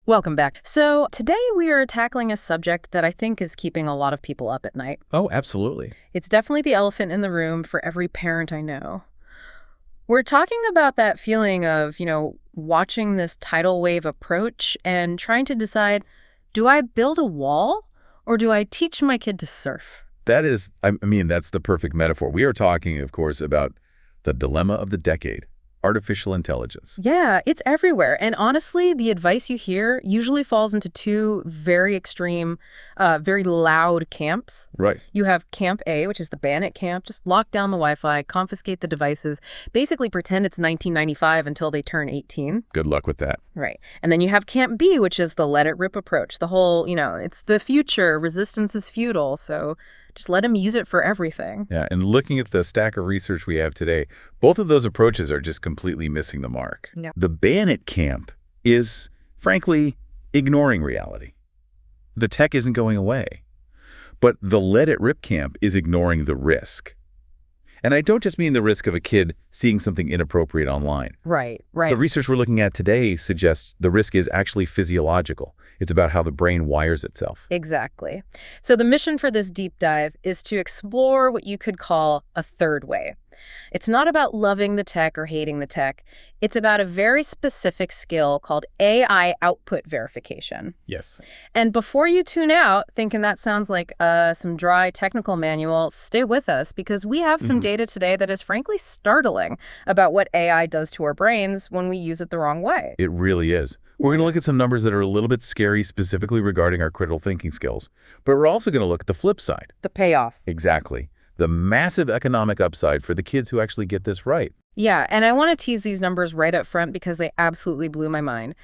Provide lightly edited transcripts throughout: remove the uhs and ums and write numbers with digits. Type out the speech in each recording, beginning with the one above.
Welcome back. So today we are tackling a subject that I think is keeping a lot of people up at night. Oh, absolutely. It's definitely the elephant in the room for every parent I know. We're talking about that feeling of, watching this tidal wave approach and trying to decide, do I build a wall or do I teach my kid to surf? That's the perfect metaphor. We are talking, of course, about the dilemma of the decade, artificial intelligence. Yeah, it's everywhere. And honestly, the advice you hear usually falls into two very extreme, very loud camps. Right. You have Camp A, which is the ban it camp, just lock down the Wi-Fi, confiscate the devices, basically pretend it's 1995 until they turn 18. Good luck with that. Right. And then you have Camp B, which is the let it rip approach. The whole, it's the future, resistance is futile, so just let him use it for everything. Yeah, and looking at the stack of research we have today, both of those approaches are just completely missing the mark. Yeah. The ban it camp is, frankly, ignoring reality. The tech isn't going away. But the let it rip camp is ignoring the risk. And I don't just mean the risk of a kid seeing something inappropriate online. Right. The research we're looking at today suggests the risk is actually physiological. It's about how the brain wires itself. Exactly. So the mission for this deep dive is to explore what you could call a third way. It's not about loving the tech or hating the tech. It's about a very specific skill called AI output verification. Yes. And before you tune out, thinking that sounds like some dry technical manual, stay with us because we have some data today that is frankly startling about what AI does to our brains when we use it the wrong way. It really is. We're going to look at some numbers that are a little bit scary specifically regarding our critical thinking skills. But we're also going to look at the flip side. The payoff. Exactly. The massive economic upside for the kids who actually get this right. Yeah, and I want to tease these numbers right up front because they absolutely blew my mind.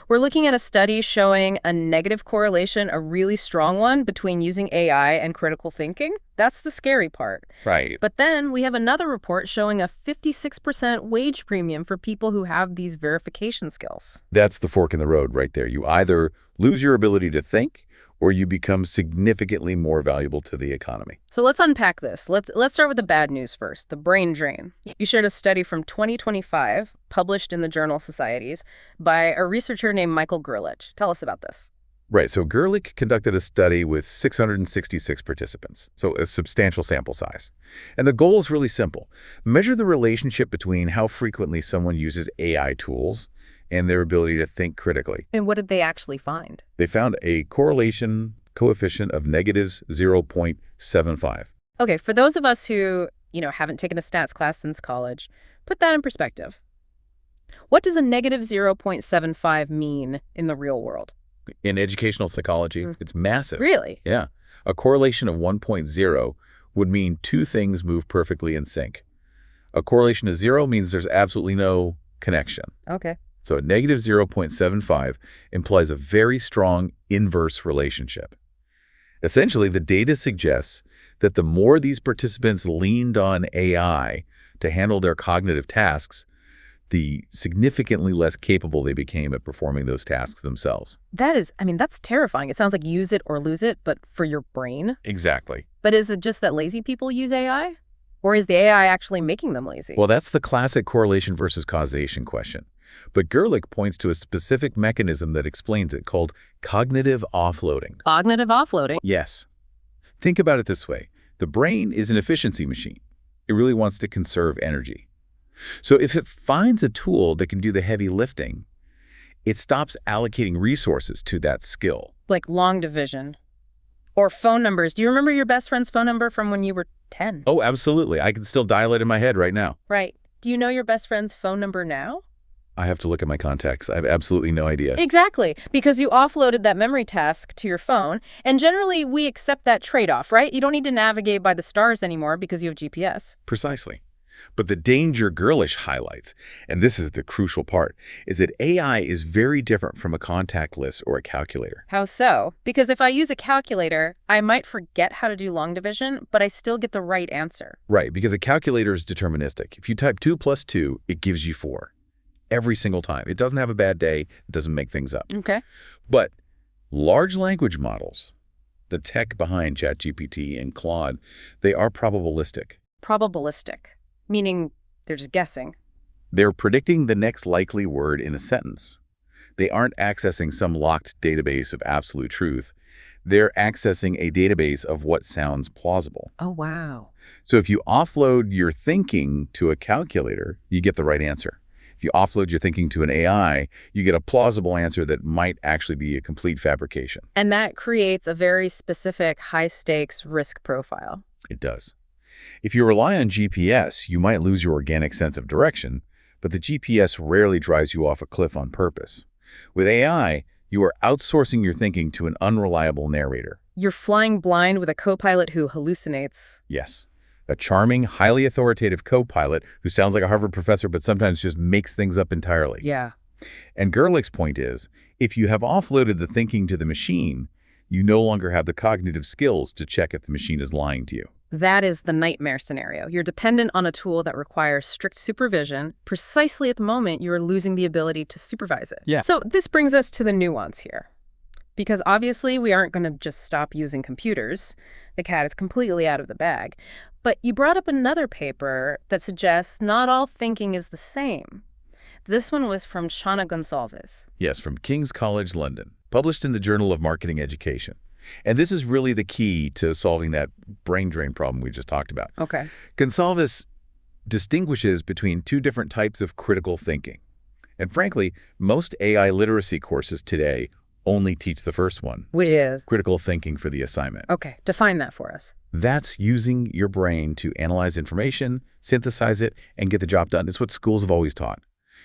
We're looking at a study showing a negative correlation, a really strong one, between using AI and critical thinking. That's the scary part. Right. But then we have another report showing a 56% wage premium for people who have these verification skills. That's the fork in the road right there. You either lose your ability to think or you become significantly more valuable to the economy. So let's unpack this. Let's start with the bad news first, the brain drain. You shared a study from 2025, published in the journal Societies, by a researcher named Michael Gerlich. Tell us about this. Right. So Gerlich conducted a study with 666 participants, so a substantial sample size. And the goal is really simple. Measure the relationship between how frequently someone uses AI tools and their ability to think critically. And what did they actually find? They found a correlation coefficient of negatives 0.75. Okay, for those of us who, haven't taken a stats class since college, put that in perspective. What does a negative 0.75 mean in the real world? In educational psychology, it's massive. Really? Yeah. A correlation of 1.0 would mean two things move perfectly in sync. A correlation of 0 means there's absolutely no connection. Okay. So a negative 0.75 implies a very strong inverse relationship. Essentially, the data suggests that the more these participants leaned on AI to handle their cognitive tasks, the significantly less capable they became at performing those tasks themselves. That's terrifying. It sounds like use it or lose it, but for your brain. Exactly. But is it just that lazy people use AI? Or is the AI actually making them lazy? Well, that's the classic correlation versus causation question. But Gerlich points to a specific mechanism that explains it called cognitive offloading. Cognitive offloading? Yes. Think about it this way. The brain is an efficiency machine. It really wants to conserve energy. So if it finds a tool that can do the heavy lifting, it stops allocating resources to that skill. Like long division. Or phone numbers. Do you remember your best friend's phone number from when you were 10? Oh, absolutely. I can still dial it in my head right now. Right. Do you know your best friend's phone number now? I have to look at my contacts. I have absolutely no idea. Exactly, because you offloaded that memory task to your phone, and generally we accept that trade-off, right? You don't need to navigate by the stars anymore because you have GPS. Precisely. But the danger Gerlich highlights, and this is the crucial part, is that AI is very different from a contact list or a calculator. How so? Because if I use a calculator, I might forget how to do long division, but I still get the right answer. Right, because a calculator is deterministic. If you type 2 plus 2, it gives you 4. Every single time. It doesn't have a bad day. It doesn't make things up. Okay. But large language models, the tech behind ChatGPT and Claude, they are probabilistic. Probabilistic, meaning they're just guessing. They're predicting the next likely word in a sentence. They aren't accessing some locked database of absolute truth. They're accessing a database of what sounds plausible. Oh, wow. So if you offload your thinking to a calculator, you get the right answer. If you offload your thinking to an AI, you get a plausible answer that might actually be a complete fabrication. And that creates a very specific high-stakes risk profile. It does. If you rely on GPS, you might lose your organic sense of direction, but the GPS rarely drives you off a cliff on purpose. With AI, you are outsourcing your thinking to an unreliable narrator. You're flying blind with a co-pilot who hallucinates. Yes. A charming, highly authoritative co-pilot who sounds like a Harvard professor but sometimes just makes things up entirely. Yeah. And Gerlich's point is, if you have offloaded the thinking to the machine, you no longer have the cognitive skills to check if the machine is lying to you. That is the nightmare scenario. You're dependent on a tool that requires strict supervision. Precisely at the moment, you're losing the ability to supervise it. Yeah. So this brings us to the nuance here. Because obviously, we aren't going to just stop using computers. The cat is completely out of the bag. But you brought up another paper that suggests not all thinking is the same. This one was from Shana Gonsalves. Yes, from King's College London, published in the Journal of Marketing Education. And this is really the key to solving that brain drain problem we just talked about. Okay. Gonsalves distinguishes between two different types of critical thinking. And frankly, most AI literacy courses today only teach the first one. Which is? Critical thinking for the assignment. Okay, define that for us. That's using your brain to analyze information, synthesize it, and get the job done. It's what schools have always taught.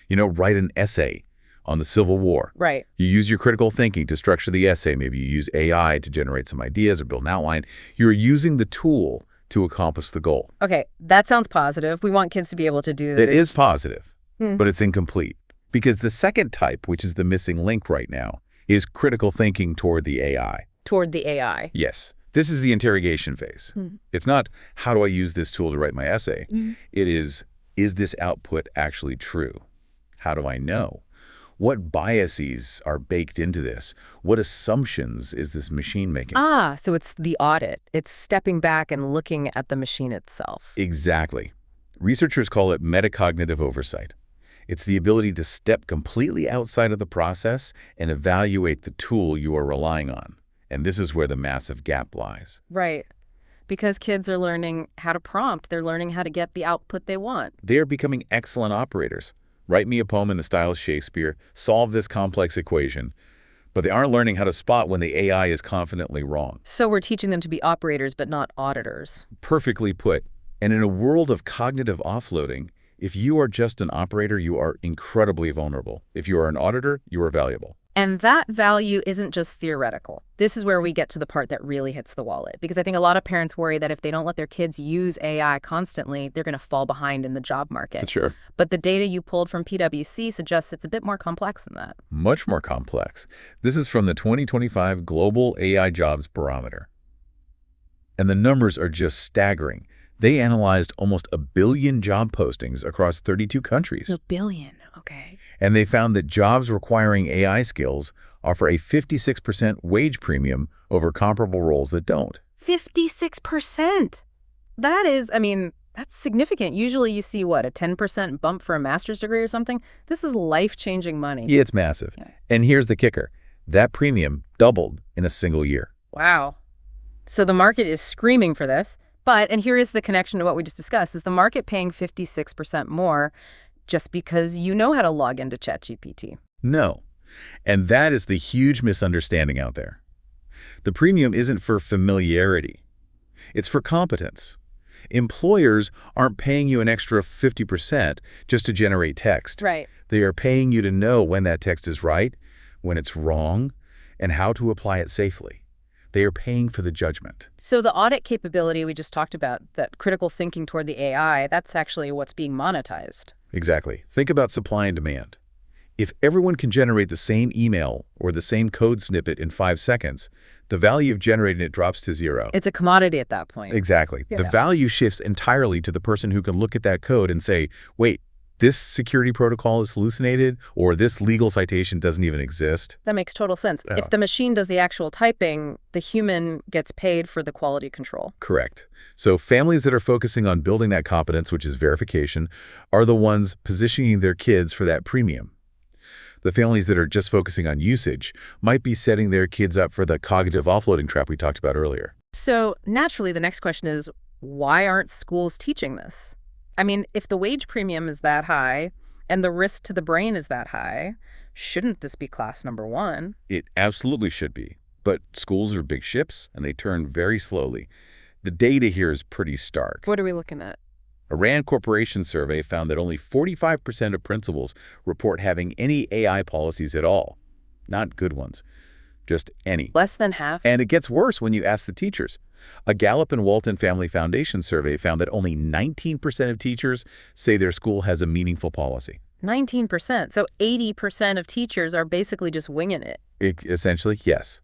Write an essay on the Civil War. Right. You use your critical thinking to structure the essay. Maybe you use AI to generate some ideas or build an outline. You're using the tool to accomplish the goal. Okay, that sounds positive. We want kids to be able to do this. It is positive, but it's incomplete. Because the second type, which is the missing link right now, is critical thinking toward the AI. Toward the AI. Yes. This is the interrogation phase. It's not, how do I use this tool to write my essay? It is this output actually true? How do I know? What biases are baked into this? What assumptions is this machine making? So it's the audit. It's stepping back and looking at the machine itself. Exactly. Researchers call it metacognitive oversight. It's the ability to step completely outside of the process and evaluate the tool you are relying on. And this is where the massive gap lies. Right. Because kids are learning how to prompt. They're learning how to get the output they want. They are becoming excellent operators. Write me a poem in the style of Shakespeare, solve this complex equation. But they aren't learning how to spot when the AI is confidently wrong. So we're teaching them to be operators, but not auditors. Perfectly put. And in a world of cognitive offloading, if you are just an operator, you are incredibly vulnerable. If you are an auditor, you are valuable. And that value isn't just theoretical. This is where we get to the part that really hits the wallet. Because I think a lot of parents worry that if they don't let their kids use AI constantly, they're going to fall behind in the job market. Sure. But the data you pulled from PwC suggests it's a bit more complex than that. Much more complex. This is from the 2025 Global AI Jobs Barometer. And the numbers are just staggering. They analyzed almost 1 billion job postings across 32 countries. 1 billion, okay. And they found that jobs requiring AI skills offer a 56% wage premium over comparable roles that don't. 56%! That is, that's significant. Usually you see, what, a 10% bump for a master's degree or something? This is life-changing money. Yeah, it's massive. Yeah. And here's the kicker. That premium doubled in a single year. Wow. So the market is screaming for this. But, and here is the connection to what we just discussed, is the market paying 56% more just because you know how to log into ChatGPT? No. And that is the huge misunderstanding out there. The premium isn't for familiarity. It's for competence. Employers aren't paying you an extra 50% just to generate text. Right. They are paying you to know when that text is right, when it's wrong, and how to apply it safely. They are paying for the judgment. So the audit capability we just talked about, that critical thinking toward the AI, that's actually what's being monetized. Exactly. Think about supply and demand. If everyone can generate the same email or the same code snippet in 5 seconds, the value of generating it drops to zero. It's a commodity at that point. Exactly. Yeah. The value shifts entirely to the person who can look at that code and say, wait, this security protocol is hallucinated, or this legal citation doesn't even exist. That makes total sense. Yeah. If the machine does the actual typing, the human gets paid for the quality control. Correct. So families that are focusing on building that competence, which is verification, are the ones positioning their kids for that premium. The families that are just focusing on usage might be setting their kids up for the cognitive offloading trap we talked about earlier. So naturally, the next question is, why aren't schools teaching this? I mean, if the wage premium is that high and the risk to the brain is that high, shouldn't this be class number one? It absolutely should be. But schools are big ships, and they turn very slowly. The data here is pretty stark. What are we looking at? A RAND Corporation survey found that only 45% of principals report having any AI policies at all. Not good ones, just any. Less than half? And it gets worse when you ask the teachers. A Gallup and Walton Family Foundation survey found that only 19% of teachers say their school has a meaningful policy. 19%. So 80% of teachers are basically just winging it. Essentially, yes.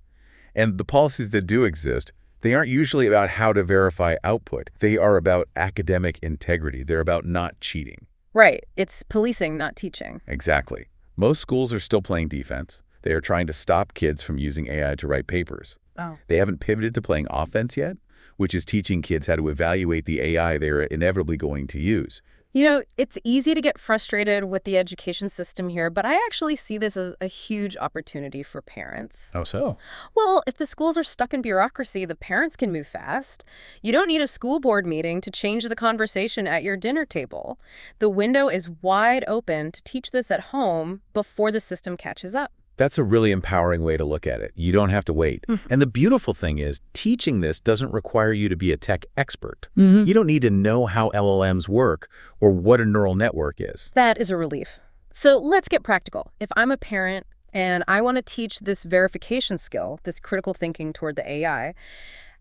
And the policies that do exist, they aren't usually about how to verify output. They are about academic integrity. They're about not cheating. Right. It's policing, not teaching. Exactly. Most schools are still playing defense. They are trying to stop kids from using AI to write papers. Oh. They haven't pivoted to playing offense yet, which is teaching kids how to evaluate the AI they're inevitably going to use. You know, it's easy to get frustrated with the education system here, but I actually see this as a huge opportunity for parents. Oh, so? Well, if the schools are stuck in bureaucracy, the parents can move fast. You don't need a school board meeting to change the conversation at your dinner table. The window is wide open to teach this at home before the system catches up. That's a really empowering way to look at it. You don't have to wait. And the beautiful thing is, teaching this doesn't require you to be a tech expert. You don't need to know how LLMs work or what a neural network is. That is a relief. So let's get practical. If I'm a parent and I want to teach this verification skill, this critical thinking toward the AI,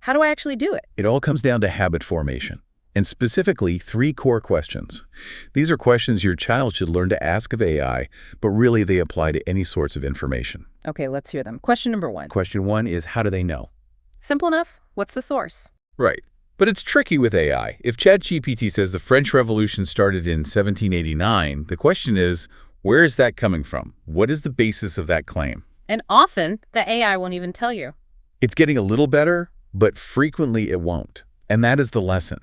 how do I actually do it? It all comes down to habit formation, and specifically 3 core questions. These are questions your child should learn to ask of AI, but really they apply to any sorts of information. Okay, let's hear them. Question number 1. Question 1 is, how do they know? Simple enough. What's the source? Right. But it's tricky with AI. If ChatGPT says the French Revolution started in 1789, the question is, where is that coming from? What is the basis of that claim? And often, the AI won't even tell you. It's getting a little better, but frequently it won't. And that is the lesson.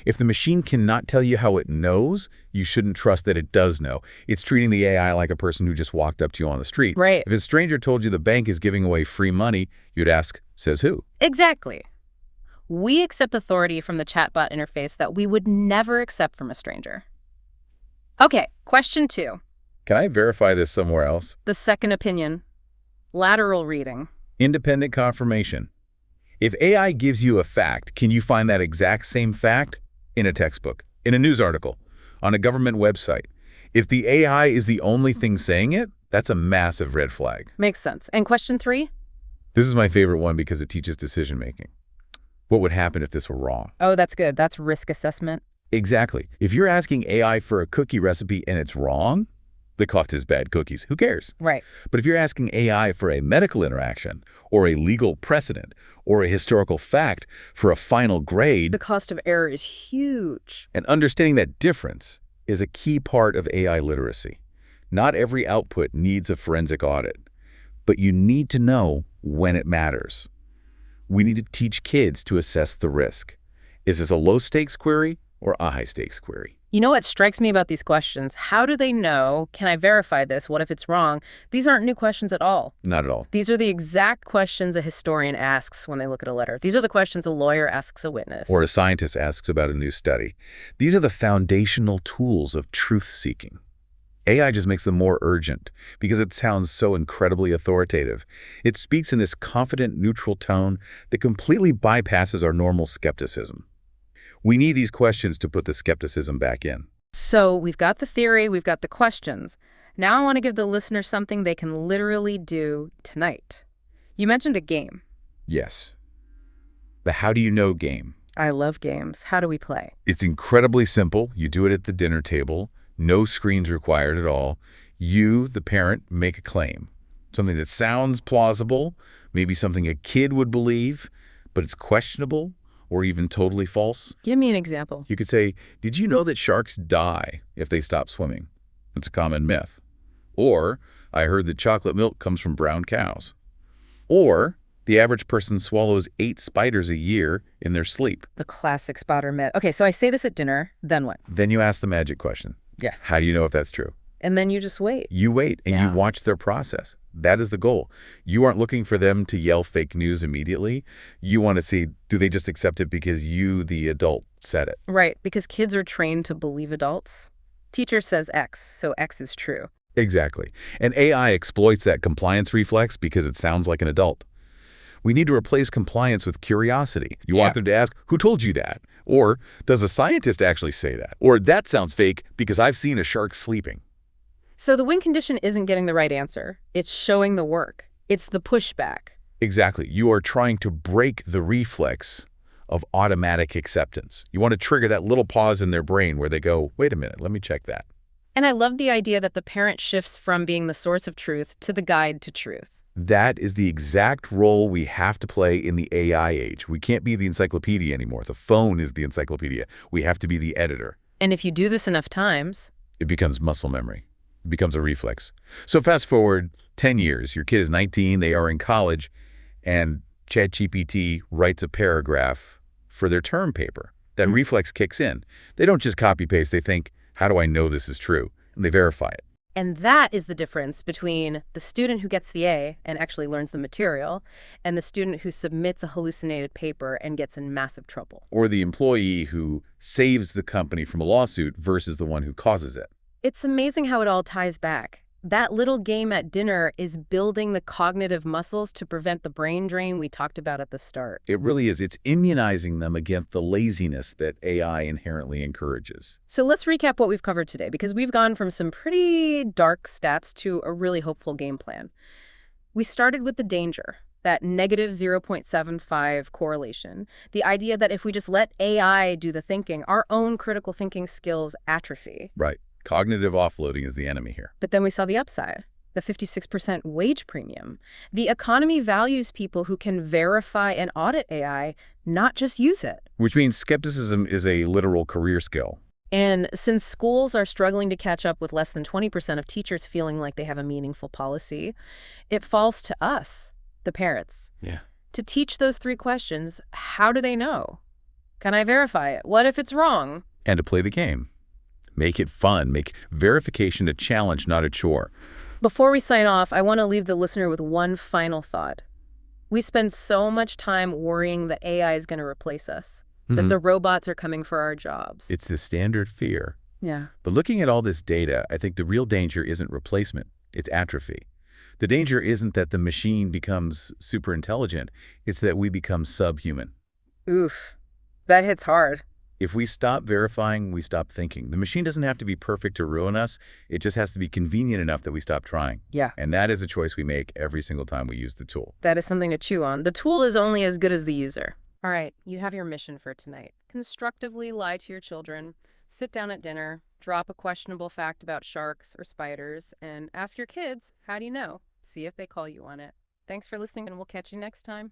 If the machine cannot tell you how it knows, you shouldn't trust that it does know. It's treating the AI like a person who just walked up to you on the street. Right. If a stranger told you the bank is giving away free money, you'd ask, says who? Exactly. We accept authority from the chatbot interface that we would never accept from a stranger. Okay, question 2. Can I verify this somewhere else? The second opinion. Lateral reading. Independent confirmation. If AI gives you a fact, can you find that exact same fact in a textbook, in a news article, on a government website? If the AI is the only thing saying it, that's a massive red flag. Makes sense. And question 3? This is my favorite one because it teaches decision-making. What would happen if this were wrong? Oh, that's good. That's risk assessment. Exactly. If you're asking AI for a cookie recipe and it's wrong, the cost is bad cookies. Who cares? Right. But if you're asking AI for a medical interaction or a legal precedent or a historical fact for a final grade, The cost of error is huge. and understanding that difference is a key part of AI literacy. Not every output needs a forensic audit, but you need to know when it matters. We need to teach kids to assess the risk. Is this a low-stakes query or a high-stakes query? You know what strikes me about these questions? How do they know? Can I verify this? What if it's wrong? These aren't new questions at all. Not at all. These are the exact questions a historian asks when they look at a letter. These are the questions a lawyer asks a witness. Or a scientist asks about a new study. These are the foundational tools of truth-seeking. AI just makes them more urgent because it sounds so incredibly authoritative. It speaks in this confident, neutral tone that completely bypasses our normal skepticism. We need these questions to put the skepticism back in. So we've got the theory, we've got the questions. Now I want to give the listener something they can literally do tonight. You mentioned a game. Yes. The how do you know game. I love games. How do we play? It's incredibly simple. You do it at the dinner table. No screens required at all. You, the parent, make a claim. Something that sounds plausible, maybe something a kid would believe, but it's questionable or even totally false. Give me an example. You could say, did you know that sharks die if they stop swimming? It's a common myth. Or, I heard that chocolate milk comes from brown cows. Or, the average person swallows 8 spiders a year in their sleep. The classic spotter myth. Okay, so I say this at dinner, then what? Then you ask the magic question. Yeah. How do you know if that's true? And then you just wait. You wait and you Yeah. watch their process. That is the goal. You aren't looking for them to yell fake news immediately. You want to see, do they just accept it because you, the adult, said it? Right, because kids are trained to believe adults. Teacher says X, so X is true. Exactly. And AI exploits that compliance reflex because it sounds like an adult. We need to replace compliance with curiosity. You want them to ask, who told you that? Or, does a scientist actually say that? Or, that sounds fake because I've seen a shark sleeping. So the win condition isn't getting the right answer. It's showing the work. It's the pushback. Exactly. You are trying to break the reflex of automatic acceptance. You want to trigger that little pause in their brain where they go, wait a minute, let me check that. And I love the idea that the parent shifts from being the source of truth to the guide to truth. That is the exact role we have to play in the AI age. We can't be the encyclopedia anymore. The phone is the encyclopedia. We have to be the editor. And if you do this enough times, It becomes muscle memory. It becomes a reflex. So fast forward 10 years. Your kid is 19. They are in college. And ChatGPT writes a paragraph for their term paper. That reflex kicks in. They don't just copy-paste. They think, how do I know this is true? And they verify it. and that is the difference between the student who gets the A and actually learns the material and the student who submits a hallucinated paper and gets in massive trouble. Or the employee who saves the company from a lawsuit versus the one who causes it. It's amazing how it all ties back. That little game at dinner is building the cognitive muscles to prevent the brain drain we talked about at the start. It really is. It's immunizing them against the laziness that AI inherently encourages. So let's recap what we've covered today, because we've gone from some pretty dark stats to a really hopeful game plan. We started with the danger, that negative 0.75 correlation, the idea that if we just let AI do the thinking, our own critical thinking skills atrophy. Right. Cognitive offloading is the enemy here. But then we saw the upside, the 56% wage premium. The economy values people who can verify and audit AI, not just use it. Which means skepticism is a literal career skill. And since schools are struggling to catch up with less than 20% of teachers feeling like they have a meaningful policy, it falls to us, the parents, to teach those three questions. How do they know? Can I verify it? What if it's wrong? And to play the game. Make it fun. Make verification a challenge, not a chore. Before we sign off, I want to leave the listener with one final thought. We spend so much time worrying that AI is going to replace us, that the robots are coming for our jobs. It's the standard fear. Yeah. But looking at all this data, I think the real danger isn't replacement. It's atrophy. The danger isn't that the machine becomes super intelligent. It's that we become subhuman. Oof. That hits hard. If we stop verifying, we stop thinking. The machine doesn't have to be perfect to ruin us. It just has to be convenient enough that we stop trying. Yeah. And that is a choice we make every single time we use the tool. That is something to chew on. The tool is only as good as the user. All right, you have your mission for tonight. Constructively lie to your children, sit down at dinner, drop a questionable fact about sharks or spiders, and ask your kids, how do you know? See if they call you on it. Thanks for listening, and we'll catch you next time.